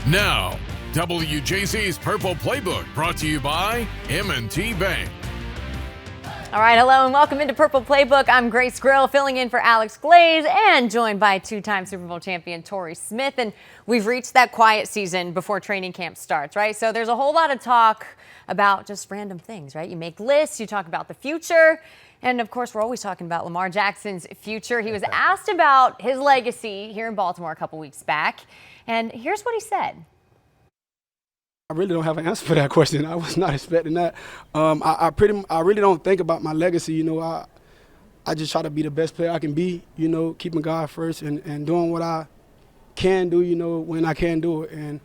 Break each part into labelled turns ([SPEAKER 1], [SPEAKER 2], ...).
[SPEAKER 1] Now, WJC's Purple Playbook brought to you by M&T Bank.
[SPEAKER 2] All right, hello and welcome into Purple Playbook. I'm Grace Grill, filling in for Alex Glaze and joined by two-time Super Bowl champion Torrey Smith. And we've reached that quiet season before training camp starts, right? So there's a whole lot of talk about just random things, right? You make lists, you talk about the future. And of course, we're always talking about Lamar Jackson's future. He was asked about his legacy here in Baltimore a couple weeks back. And here's what he said.
[SPEAKER 3] I really don't have an answer for that question. I was not expecting that. I really don't think about my legacy. You know, I just try to be the best player I can be. You know, keeping God first and doing what I can do. You know, when I can do it, and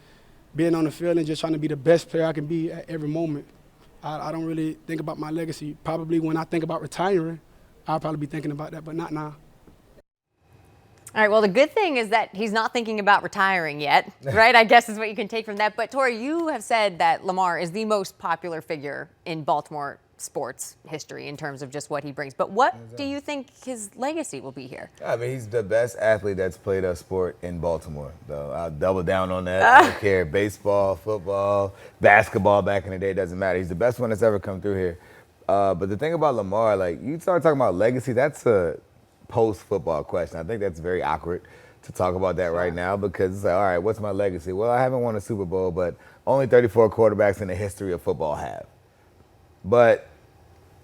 [SPEAKER 3] being on the field and just trying to be the best player I can be at every moment. I don't really think about my legacy. Probably when I think about retiring, I'll probably be thinking about that, but not now.
[SPEAKER 2] All right, well, the good thing is that he's not thinking about retiring yet, right? I guess is what you can take from that. But, Torrey, you have said that Lamar is the most popular figure in Baltimore sports history in terms of just what he brings. But what do you think his legacy will be here?
[SPEAKER 4] I mean, he's the best athlete that's played a sport in Baltimore, though. I'll double down on that. I don't care. Baseball, football, basketball back in the day, doesn't matter. He's the best one that's ever come through here. But the thing about Lamar, like, you start talking about legacy, that's a post-football question. I think that's very awkward to talk about that right now because it's like, all right, what's my legacy? Well, I haven't won a Super Bowl, but only 34 quarterbacks in the history of football have. But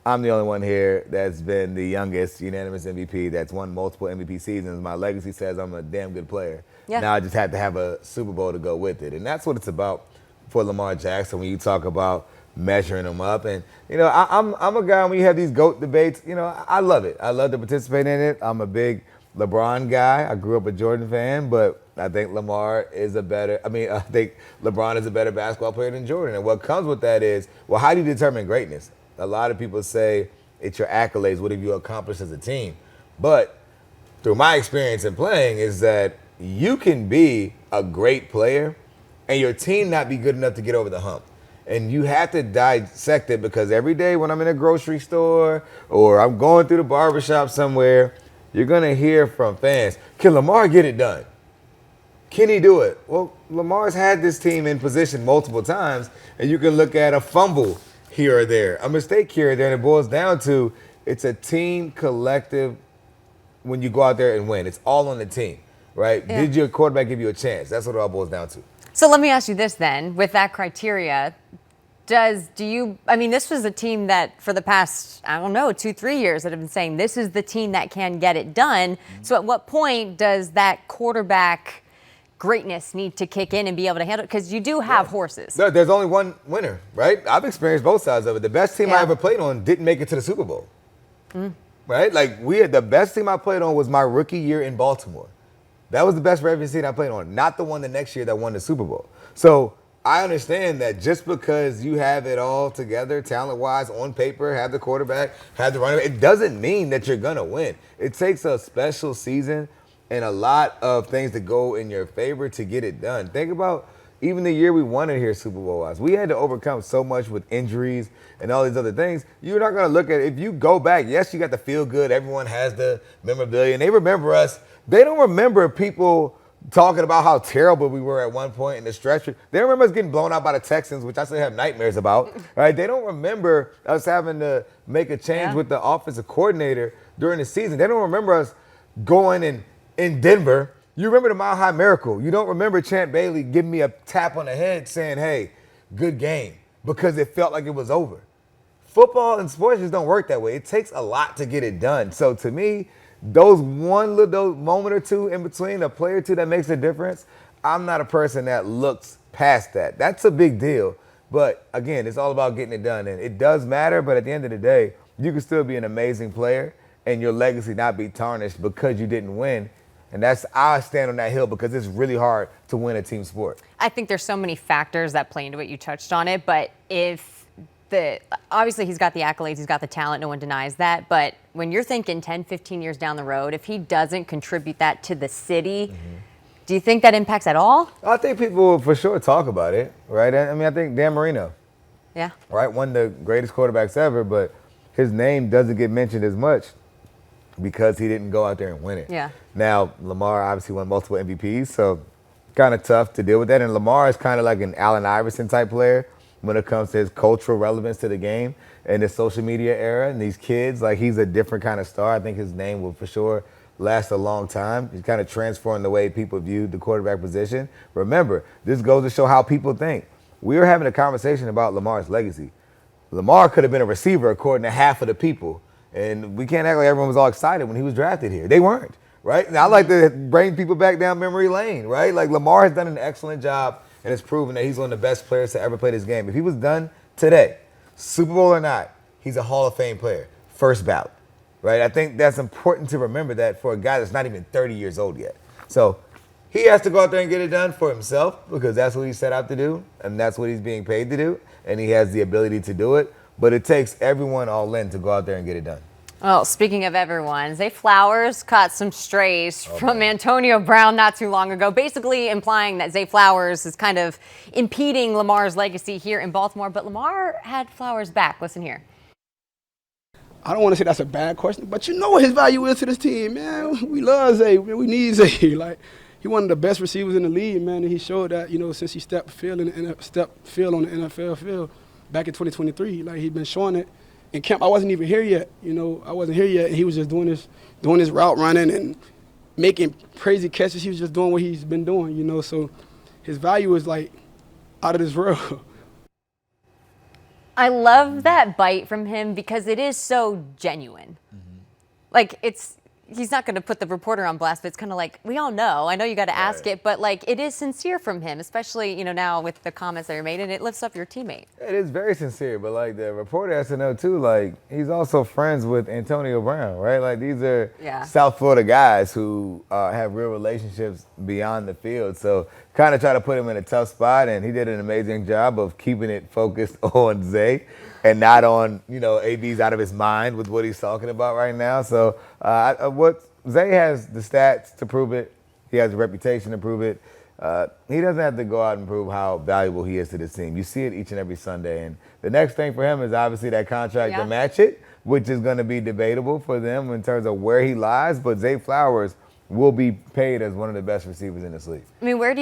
[SPEAKER 4] I'm the only one here that's been the youngest unanimous MVP that's won multiple MVP seasons. My legacy says I'm a damn good player. Yeah. Now I just had to have a Super Bowl to go with it. And that's what it's about for Lamar Jackson when you talk about measuring him up. And, you know, I'm a guy, when you have these GOAT debates, you know, I love it. I love to participate in it. I'm a big LeBron guy. I grew up a Jordan fan, but I think I think LeBron is a better basketball player than Jordan. And what comes with that is, well, how do you determine greatness? A lot of people say it's your accolades. What have you accomplished as a team? But through my experience in playing is that you can be a great player and your team not be good enough to get over the hump. And you have to dissect it because every day when I'm in a grocery store or I'm going through the barbershop somewhere, you're going to hear from fans, can Lamar get it done? Can he do it? Well, Lamar's had this team in position multiple times, and you can look at a fumble here or there, a mistake here or there, and it boils down to it's a team collective when you go out there and win. It's all on the team, right? Yeah. Did your quarterback give you a chance? That's what it all boils down to.
[SPEAKER 2] So let me ask you this then, with that criteria, this was a team that for the past, 2-3 years that have been saying this is the team that can get it done. Mm-hmm. So at what point does that quarterback greatness need to kick in and be able to handle it? Because you do have horses.
[SPEAKER 4] There's only one winner, right? I've experienced both sides of it. The best team I ever played on didn't make it to the Super Bowl, right? Like the best team I played on was my rookie year in Baltimore. That was the best Ravens team I played on, not the one the next year that won the Super Bowl. So I understand that just because you have it all together, talent-wise, on paper, have the quarterback, have the running back, it doesn't mean that you're going to win. It takes a special season and a lot of things to go in your favor to get it done. Think about even the year we won it here Super Bowl-wise. We had to overcome so much with injuries and all these other things. You're not going to look at it. If you go back, yes, you got to feel good. Everyone has the memorabilia, and they remember us. They don't remember people talking about how terrible we were at one point in the stretch. They don't remember us getting blown out by the Texans, which I still have nightmares about. Right? They don't remember us having to make a change with the offensive coordinator during the season. They don't remember us going in Denver. You remember the Mile High Miracle. You don't remember Champ Bailey giving me a tap on the head saying, hey, good game, because it felt like it was over. Football and sports just don't work that way. It takes a lot to get it done. So to me, those moment or two in between, a play or two that makes a difference, I'm not a person that looks past that. That's a big deal. But again, it's all about getting it done. And it does matter, but at the end of the day, you can still be an amazing player and your legacy not be tarnished because you didn't win. And I stand on that hill because it's really hard to win a team sport.
[SPEAKER 2] I think there's so many factors that play into it. You touched on it, but obviously he's got the accolades, he's got the talent, no one denies that. But when you're thinking 10, 15 years down the road, if he doesn't contribute that to the city, do you think that impacts at all?
[SPEAKER 4] I think people will for sure talk about it, right? I mean, I think Dan Marino, right, one of the greatest quarterbacks ever, but his name doesn't get mentioned as much because he didn't go out there and win it.
[SPEAKER 2] Yeah.
[SPEAKER 4] Now, Lamar obviously won multiple MVPs, so kind of tough to deal with that. And Lamar is kind of like an Allen Iverson type player when it comes to his cultural relevance to the game and the social media era. And these kids, like, he's a different kind of star. I think his name will for sure last a long time. He's kind of transformed the way people view the quarterback position. Remember, this goes to show how people think. We were having a conversation about Lamar's legacy. Lamar could have been a receiver according to half of the people. And we can't act like everyone was all excited when he was drafted here. They weren't, right? And I like to bring people back down memory lane, right? Like, Lamar has done an excellent job and has proven that he's one of the best players to ever play this game. If he was done today, Super Bowl or not, he's a Hall of Fame player, first ballot, right? I think that's important to remember that for a guy that's not even 30 years old yet. So he has to go out there and get it done for himself because that's what he set out to do, and that's what he's being paid to do, and he has the ability to do it. But it takes everyone all in to go out there and get it done.
[SPEAKER 2] Well, speaking of everyone, Zay Flowers caught some strays from Antonio Brown not too long ago, basically implying that Zay Flowers is kind of impeding Lamar's legacy here in Baltimore. But Lamar had Flowers back. Listen here.
[SPEAKER 3] I don't want to say that's a bad question, but you know what his value is to this team, man. We love Zay. Man, we need Zay. Like, he one of the best receivers in the league, man, and he showed that, you know, since he stepped field on the NFL field back in 2023. Like, he's been showing it. In camp, I wasn't even here yet. You know, I wasn't here yet, and he was just doing his route running and making crazy catches. He was just doing what he's been doing, you know. So his value is, like, out of this world.
[SPEAKER 2] I love that bite from him because it is so genuine. Like, he's not going to put the reporter on blast, but it's kind of like, we all know. I know you got to ask it, but, like, it is sincere from him, especially, you know, now with the comments that are made, and it lifts up your teammate.
[SPEAKER 4] It is very sincere, but, like, the reporter has to know, too, like, he's also friends with Antonio Brown, right? Like, these are South Florida guys who have real relationships beyond the field. So kind of try to put him in a tough spot, and he did an amazing job of keeping it focused on Zay and not on, you know, AB's out of his mind with what he's talking about right now. So what Zay has the stats to prove it. He has a reputation to prove it. He doesn't have to go out and prove how valuable he is to this team. You see it each and every Sunday. And the next thing for him is obviously that contract to match it, which is going to be debatable for them in terms of where he lies. But Zay Flowers will be paid as one of the best receivers in this league.
[SPEAKER 2] I mean, where do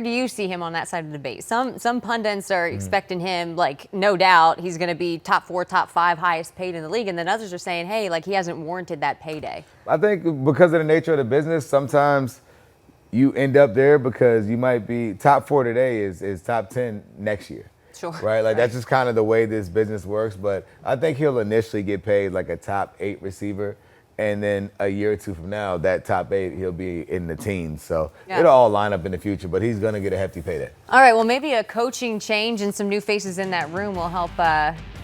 [SPEAKER 2] you see him on that side of the debate? Some pundits are expecting him, like, no doubt he's going to be top 4, top 5 highest paid in the league, and then others are saying, hey, like, he hasn't warranted that payday. I
[SPEAKER 4] think because of the nature of the business, sometimes you end up there because you might be top 4 today is top 10 next year.
[SPEAKER 2] Sure.
[SPEAKER 4] Right? Like, that's just kind of the way this business works. But I think he'll initially get paid like a top 8 receiver. And then a year or two from now, that top 8, he'll be in the teens. So it'll all line up in the future, but he's going to get a hefty payday.
[SPEAKER 2] All right, well, maybe a coaching change and some new faces in that room will help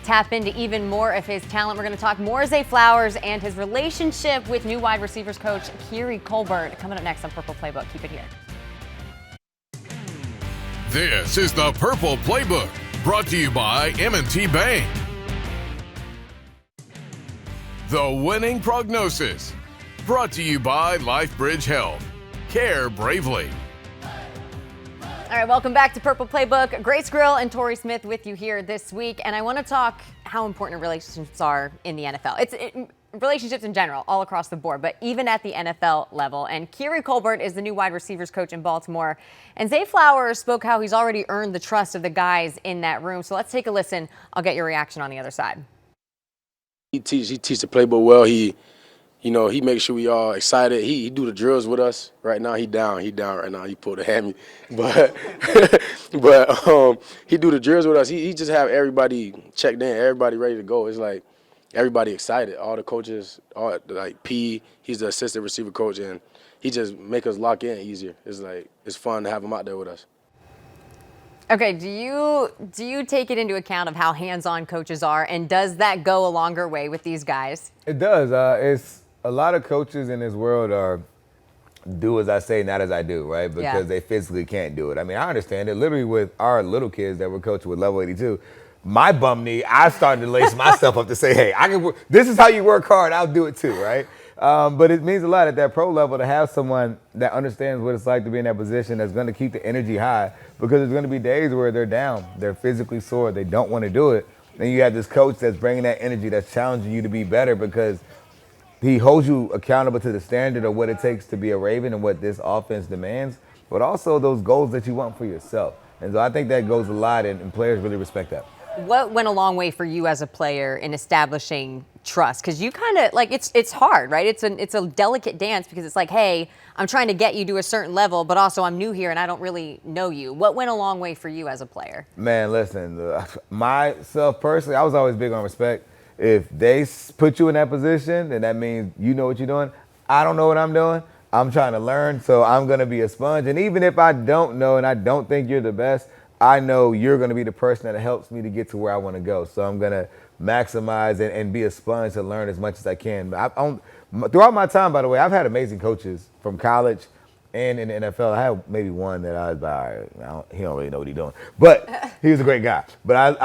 [SPEAKER 2] tap into even more of his talent. We're going to talk more Zay Flowers and his relationship with new wide receivers coach Torrey Colbert coming up next on Purple Playbook. Keep it here.
[SPEAKER 1] This is the Purple Playbook, brought to you by M&T Bank. The winning prognosis, brought to you by LifeBridge Health. Care bravely.
[SPEAKER 2] All right, welcome back to Purple Playbook. Grace Grill and Torrey Smith with you here this week, and I want to talk how important relationships are in the NFL. Relationships in general, all across the board, but even at the NFL level. And Torrey Colbert is the new wide receivers coach in Baltimore. And Zay Flowers spoke how he's already earned the trust of the guys in that room. So let's take a listen. I'll get your reaction on the other side.
[SPEAKER 5] He teach the playbook well. He makes sure we all excited. He do the drills with us. Right now he down right now. He pulled a hammy, but he do the drills with us. He just have everybody checked in, everybody ready to go. It's like everybody excited. All the coaches, he's the assistant receiver coach, and he just make us lock in easier. It's fun to have him out there with us.
[SPEAKER 2] Okay, do you take it into account of how hands-on coaches are, and does that go a longer way with these guys?
[SPEAKER 4] It does. It's a lot of coaches in this world are do as I say, not as I do, right? Because they physically can't do it. I mean, I understand it. Literally with our little kids that we're coaching with level 82, my bum knee, I started to lace myself up to say, hey, I can. This is how you work hard. I'll do it too, right? But it means a lot at that pro level to have someone that understands what it's like to be in that position that's going to keep the energy high, because there's going to be days where they're down, they're physically sore, they don't want to do it. And you have this coach that's bringing that energy, that's challenging you to be better, because he holds you accountable to the standard of what it takes to be a Raven and what this offense demands. but also those goals that you want for yourself. And so I think that goes a lot, and players really respect that.
[SPEAKER 2] What went a long way for you as a player in establishing trust? Because you kind of like it's hard, right? It's a delicate dance because it's like, hey, I'm trying to get you to a certain level, but also I'm new here and I don't really know you. What went a long way for you as a player?
[SPEAKER 4] Man, listen, myself personally, I was always big on respect. If they put you in that position, then that means you know what you're doing. I don't know what I'm doing. I'm trying to learn, so I'm going to be a sponge. And even if I don't know and I don't think you're the best, I know you're going to be the person that helps me to get to where I want to go. So I'm going to maximize and be a sponge to learn as much as I can. Throughout my time, by the way, I've had amazing coaches from college and in the NFL. I had maybe one that I was like, he don't really know what he's doing. But he was a great guy. But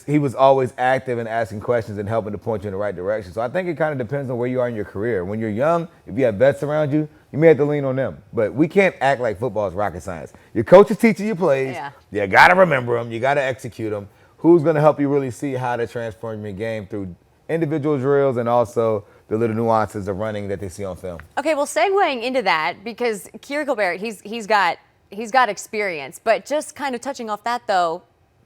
[SPEAKER 4] he was always active in asking questions and helping to point you in the right direction. So I think it kind of depends on where you are in your career. When you're young, if you have vets around you, you may have to lean on them. But we can't act like football is rocket science. Your coach is teaching you plays.
[SPEAKER 2] Yeah.
[SPEAKER 4] You got to remember them. You got to execute them. Who's going to help you really see how to transform your game through individual drills and also the little nuances of running that they see on film?
[SPEAKER 2] Okay, well, segueing into that, because Kiri Gilbert, he's got experience, but just kind of touching off that though,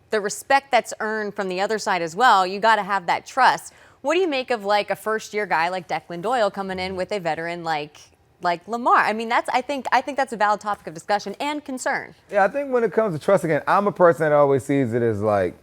[SPEAKER 2] the respect that's earned from the other side as well, you got to have that trust. What do you make of like a first-year guy like Declan Doyle coming in with a veteran like Lamar? I mean, I think that's a valid topic of discussion and concern.
[SPEAKER 4] Yeah, I think when it comes to trust, again, I'm a person that always sees it as like,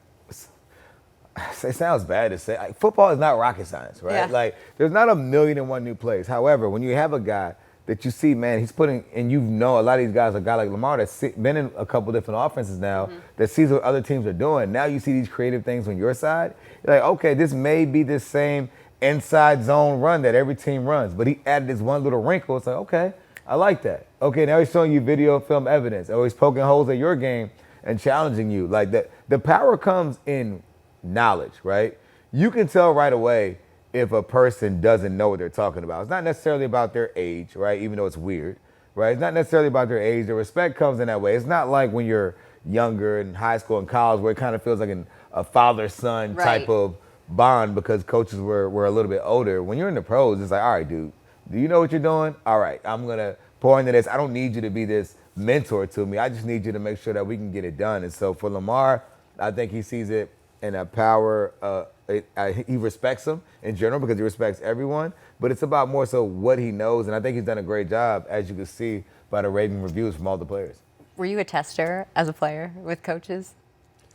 [SPEAKER 4] it sounds bad to say, like, football is not rocket science, right?
[SPEAKER 2] Yeah.
[SPEAKER 4] Like, there's not 1,000,001 new plays. However, when you have a guy that you see, man, he's putting, and you know a lot of these guys, a guy like Lamar that's been in a couple different offenses now, that sees what other teams are doing. Now you see these creative things on your side. You're like, okay, this may be the same inside zone run that every team runs, but he added this one little wrinkle. It's like, okay, I like that. Okay, now he's showing you video film evidence, or he's poking holes at your game and challenging you. Like that, the power comes in knowledge, right? You can tell right away if a person doesn't know what they're talking about. It's not necessarily about their age, right? Even though it's weird, right? It's not necessarily about their age. The respect comes in that way. It's not like when you're younger in high school and college where it kind of feels like a father-son type of bond because coaches were a little bit older. When you're in the pros, it's like, all right, dude, do you know what you're doing? All right, I'm going to pour into this. I don't need you to be this mentor to me. I just need you to make sure that we can get it done. And so for Lamar, I think he sees it in a power. He respects them in general because he respects everyone, but it's about more so what he knows. And I think he's done a great job, as you can see by the rating reviews from all the players.
[SPEAKER 2] Were you a tester as a player with coaches?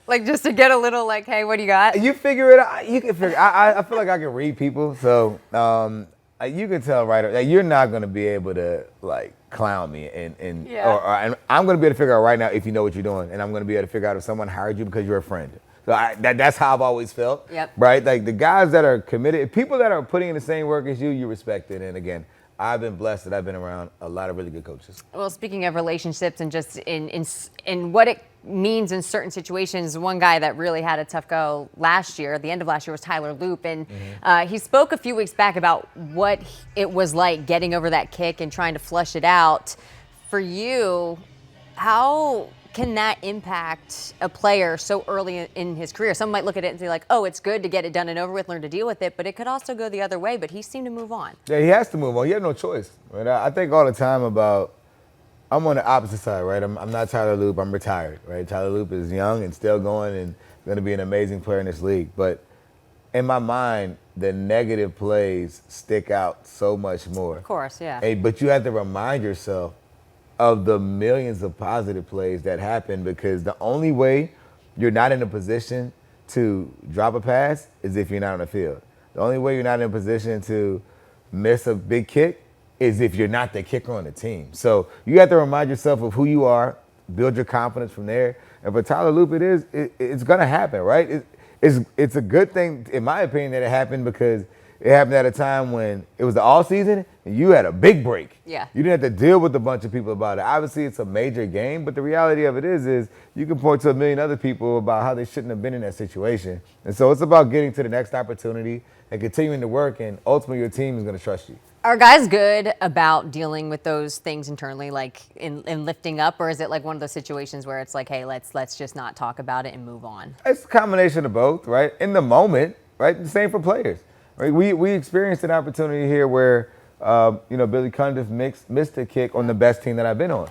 [SPEAKER 2] Like just to get a little like, hey, what do you got?
[SPEAKER 4] You figure it out. You can figure. I feel like I can read people, so you can tell right. Like, you're not going to be able to like clown me, and I'm going to be able to figure out right now if you know what you're doing, and I'm going to be able to figure out if someone hired you because you're a friend. So that's how I've always felt.
[SPEAKER 2] Yep.
[SPEAKER 4] Right. Like the guys that are committed, people that are putting in the same work as you respect it. And again, I've been blessed that I've been around a lot of really good coaches.
[SPEAKER 2] Well, speaking of relationships and just in what it means in certain situations, one guy that really had a tough go last year, at the end of last year, was Tyler Loop. And he spoke a few weeks back about what it was like getting over that kick and trying to flush it out. For you, how can that impact a player so early in his career? Some might look at it and say like, oh, it's good to get it done and over with, learn to deal with it, but it could also go the other way, but he seemed to move on.
[SPEAKER 4] Yeah, he has to move on. He had no choice. Right? I think all the time about, I'm on the opposite side, right? I'm not Tyler Loop, I'm retired, right? Tyler Loop is young and still going and going to be an amazing player in this league. But in my mind, the negative plays stick out so much more.
[SPEAKER 2] Of course, yeah.
[SPEAKER 4] But you have to remind yourself of the millions of positive plays that happen, because the only way you're not in a position to drop a pass is if you're not on the field. The only way you're not in a position to miss a big kick is if you're not the kicker on the team. So you have to remind yourself of who you are, build your confidence from there. And for Tyler Loop, it's going to happen, right? It's a good thing, in my opinion, that it happened, because it happened at a time when it was the all season and you had a big break.
[SPEAKER 2] Yeah.
[SPEAKER 4] You didn't have to deal with a bunch of people about it. Obviously, it's a major game, but the reality of it is you can point to a million other people about how they shouldn't have been in that situation. And so it's about getting to the next opportunity and continuing to work, and ultimately your team is going to trust you.
[SPEAKER 2] Are guys good about dealing with those things internally, like in lifting up, or is it like one of those situations where it's like, hey, let's just not talk about it and move on?
[SPEAKER 4] It's a combination of both, right? In the moment, right? The same for players. Right? We experienced an opportunity here where, Billy Cundiff missed a kick on the best team that I've been on.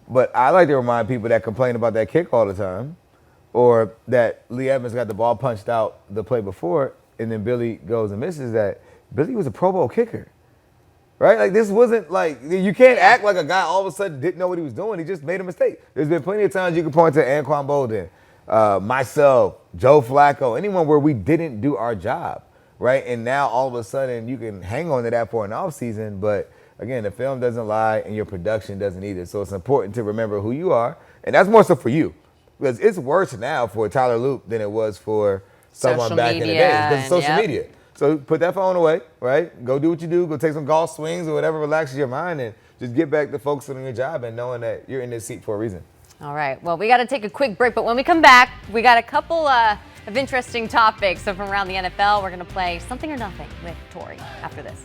[SPEAKER 4] But I like to remind people that complain about that kick all the time, or that Lee Evans got the ball punched out the play before, and then Billy goes and misses, that Billy was a Pro Bowl kicker. Right? Like, this wasn't like, you can't act like a guy all of a sudden didn't know what he was doing. He just made a mistake. There's been plenty of times you can point to Anquan Bolden, myself, Joe Flacco, anyone where we didn't do our job, right? And now all of a sudden you can hang on to that for an offseason, but again, the film doesn't lie and your production doesn't either. So it's important to remember who you are, and that's more so for you, because it's worse now for Tyler Loop than it was for someone
[SPEAKER 2] Social
[SPEAKER 4] back in the
[SPEAKER 2] media
[SPEAKER 4] day. Because
[SPEAKER 2] and-
[SPEAKER 4] social media. So put that phone away, right? Go do what you do. Go take some golf swings or whatever relaxes your mind, and just get back to focusing on your job and knowing that you're in this seat for a reason.
[SPEAKER 2] All right. Well, we got to take a quick break, but when we come back, we got a couple of interesting topics from around the NFL. We're going to play Something or Nothing with Torrey after this.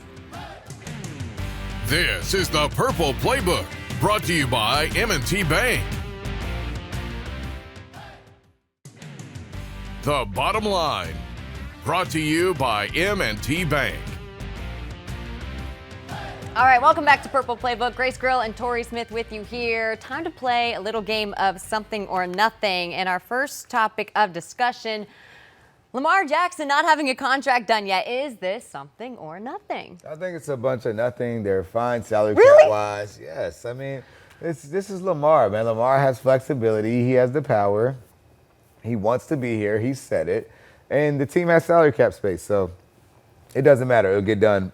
[SPEAKER 1] This is the Purple Playbook, brought to you by M&T Bank. The Bottom Line, brought to you by M&T Bank.
[SPEAKER 2] All right, welcome back to Purple Playbook. Grace Grill and Torrey Smith with you here. Time to play a little game of Something or Nothing. And our first topic of discussion, Lamar Jackson not having a contract done yet. Is this something or nothing?
[SPEAKER 4] I think it's a bunch of nothing. They're fine salary
[SPEAKER 2] Really?
[SPEAKER 4] cap-wise. Yes, I mean, this is Lamar, man. Lamar has flexibility. He has the power. He wants to be here. He said it. And the team has salary cap space, so it doesn't matter. It'll get done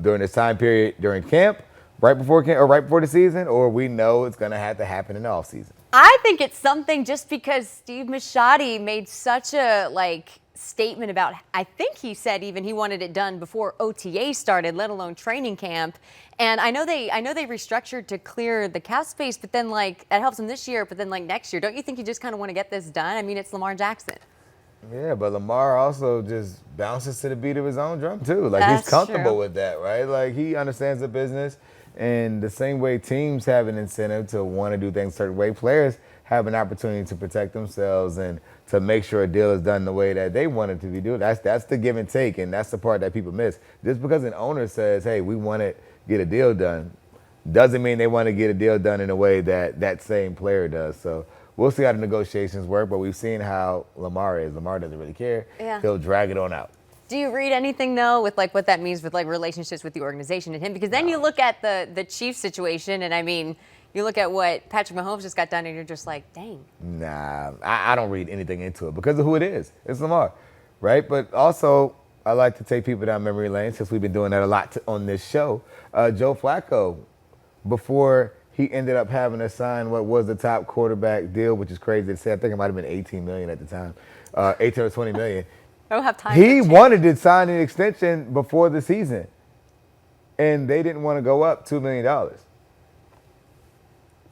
[SPEAKER 4] during this time period, during camp, right before camp, or right before the season, or we know it's going to have to happen in the offseason.
[SPEAKER 2] I think it's something just because Steve Bisciotti made such a statement about, I think he said even he wanted it done before OTA started, let alone training camp. And I know they restructured to clear the cap space, but then that helps them this year, but then next year, don't you think you just kind of want to get this done? I mean, it's Lamar Jackson.
[SPEAKER 4] Yeah, but Lamar also just bounces to the beat of his own drum, too.
[SPEAKER 2] That's
[SPEAKER 4] He's comfortable
[SPEAKER 2] true.
[SPEAKER 4] with that, right? He understands the business. And the same way teams have an incentive to want to do things a certain way, players have an opportunity to protect themselves and to make sure a deal is done the way that they want it to be done. That's the give and take, and that's the part that people miss. Just because an owner says, hey, we want to get a deal done, doesn't mean they want to get a deal done in a way that that same player does. So we'll see how the negotiations work, but we've seen how Lamar is. Lamar doesn't really care.
[SPEAKER 2] Yeah.
[SPEAKER 4] He'll drag it on out.
[SPEAKER 2] Do you read anything, though, with what that means with relationships with the organization and him? Because then you look at the Chiefs situation, and I mean, you look at what Patrick Mahomes just got done, and you're just like, dang.
[SPEAKER 4] Nah, I don't read anything into it because of who it is. It's Lamar, right? But also, I like to take people down memory lane since we've been doing that a lot on this show. Joe Flacco, before he ended up having to sign what was the top quarterback deal, which is crazy to say. I think it might have been $18 million at the time, $18 or $20 million.
[SPEAKER 2] I don't have time.
[SPEAKER 4] He wanted to sign an extension before the season, and they didn't want to go up $2 million.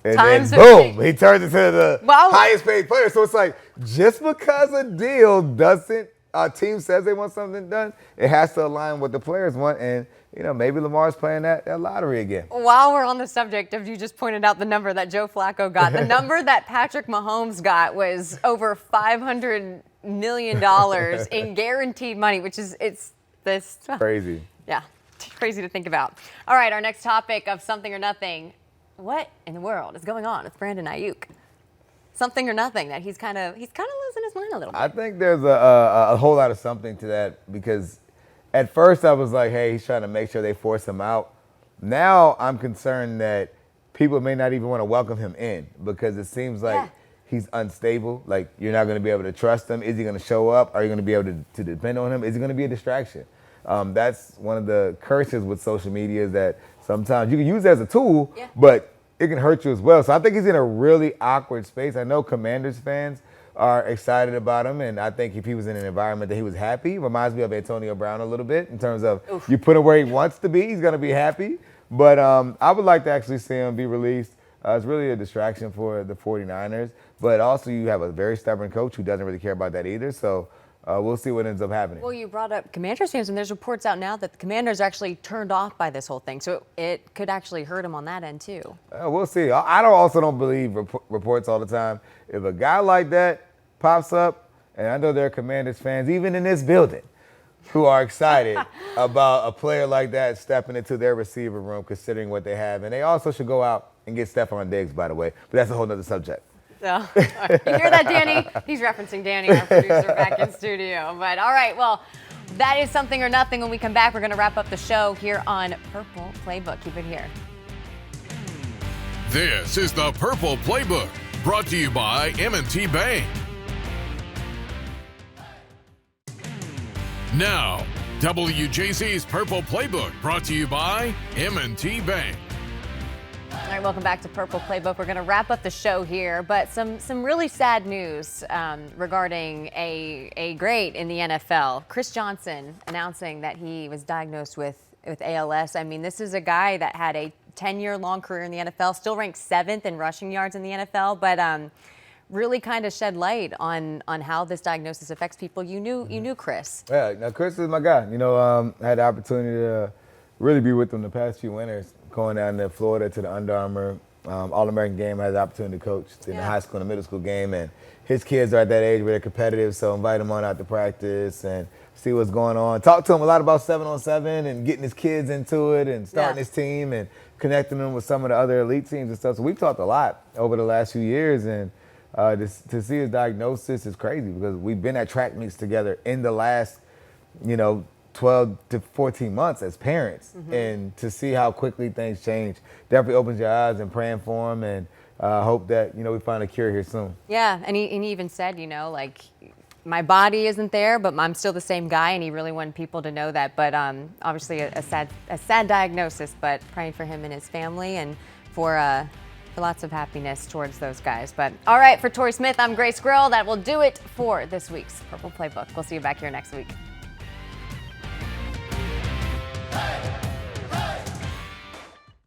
[SPEAKER 4] And
[SPEAKER 2] Times
[SPEAKER 4] then,
[SPEAKER 2] have
[SPEAKER 4] boom,
[SPEAKER 2] changed.
[SPEAKER 4] he turns into the
[SPEAKER 2] Well-
[SPEAKER 4] highest paid player. So it's like, just because a deal doesn't, a team says they want something done, it has to align with the players want. And, maybe Lamar's playing that lottery again.
[SPEAKER 2] While we're on the subject of, you just pointed out the number that Joe Flacco got. The number that Patrick Mahomes got was over $500 million in guaranteed money, which is,
[SPEAKER 4] Crazy.
[SPEAKER 2] yeah, crazy to think about. All right, our next topic of Something or Nothing. What in the world is going on with Brandon Ayuk? Something or nothing that he's kind of losing his mind a little bit.
[SPEAKER 4] I think there's a whole lot of something to that, because at first I was like, hey, he's trying to make sure they force him out. Now I'm concerned that people may not even want to welcome him in, because it seems like he's unstable. Like, you're not going to be able to trust him. Is he going to show up? Are you going to be able to depend on him? Is he going to be a distraction? That's one of the curses with social media, is that sometimes you can use it as a tool, but it can hurt you as well. So I think he's in a really awkward space. I know Commanders fans are excited about him, and I think if he was in an environment that he was happy, reminds me of Antonio Brown a little bit in terms of you put him where he wants to be, he's going to be happy. But I would like to actually see him be released. It's really a distraction for the 49ers. But also you have a very stubborn coach who doesn't really care about that either. So we'll see what ends up happening.
[SPEAKER 2] Well, you brought up Commanders fans, and there's reports out now that the Commanders are actually turned off by this whole thing. So it could actually hurt him on that end, too.
[SPEAKER 4] We'll see. I also don't believe reports all the time. If a guy like that pops up, and I know there are Commanders fans, even in this building, who are excited about a player like that stepping into their receiver room, considering what they have. And they also should go out and get Stephon Diggs, by the way. But that's a whole nother subject.
[SPEAKER 2] So, you hear that, Danny? He's referencing Danny, our producer, back in studio. But all right, well, that is something or nothing. When we come back, we're going to wrap up the show here on Purple Playbook. Keep it here.
[SPEAKER 1] This is the Purple Playbook, brought to you by M&T Bank. Now, WJC's Purple Playbook, brought to you by M&T Bank.
[SPEAKER 2] All right, welcome back to Purple Playbook. We're going to wrap up the show here, but some really sad news regarding a great in the NFL. Chris Johnson announcing that he was diagnosed with ALS. I mean, this is a guy that had a 10-year-long career in the NFL, still ranked 7th in rushing yards in the NFL, but really kind of shed light on how this diagnosis affects people. You knew Chris.
[SPEAKER 4] Yeah, now Chris is my guy. You know, I had the opportunity to really be with him the past few winters, going down to Florida to the Under Armour All-American game. I had the opportunity to coach in the high school and the middle school game, and his kids are at that age where they're competitive, so invite him on out to practice and see what's going on. Talk to him a lot about 7-on-7 and getting his kids into it and starting his team and connecting them with some of the other elite teams and stuff. So we've talked a lot over the last few years, and to see his diagnosis is crazy because we've been at track meets together in the last, 12 to 14 months as parents. And to see how quickly things change definitely opens your eyes, and praying for him, and hope that, we find a cure here soon. Yeah,
[SPEAKER 2] and he even said, like, my body isn't there, but I'm still the same guy, and he really wanted people to know that. But obviously a sad diagnosis, but praying for him and his family, and for lots of happiness towards those guys. But all right, for Torrey Smith, I'm Grace Grill. That will do it for this week's Purple Playbook. We'll see you back here next week.